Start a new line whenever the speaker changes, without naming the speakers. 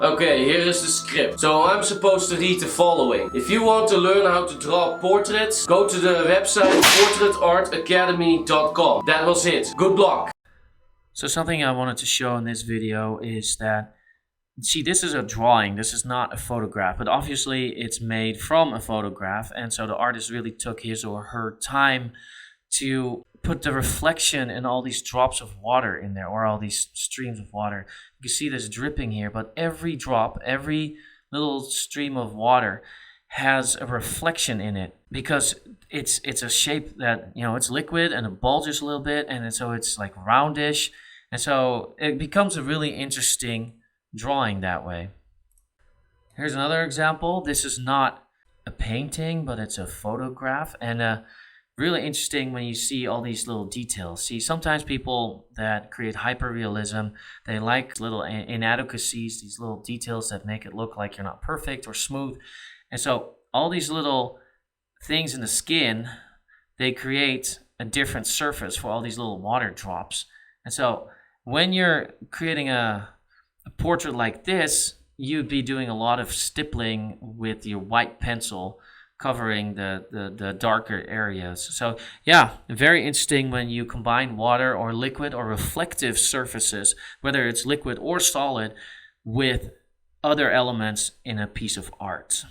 Okay, here is the script. So I'm supposed to read the following. If you want to learn how to draw portraits, go to the website portraitartacademy.com. That was it. Good luck.
So something I wanted to show in this video is that, see, this is a drawing, this is not a photograph, but obviously it's made from a photograph, and so the artist really took his or her time to put the reflection in all these drops of water in there, or all these streams of water. You can see this dripping here, but every drop, every little stream of water has a reflection in it, because it's a shape that, you know, it's liquid and it bulges a little bit, and so it's like roundish, and so it becomes a really interesting drawing that way. Here's another example. This is not a painting, but it's a photograph, and really interesting when you see all these little details. See, sometimes people that create hyperrealism, they like little inadequacies, these little details that make it look like you're not perfect or smooth. And so all these little things in the skin, they create a different surface for all these little water drops. And so when you're creating a portrait like this, you'd be doing a lot of stippling with your white pencil, covering the darker areas. So yeah, very interesting when you combine water or liquid or reflective surfaces, whether it's liquid or solid, with other elements in a piece of art.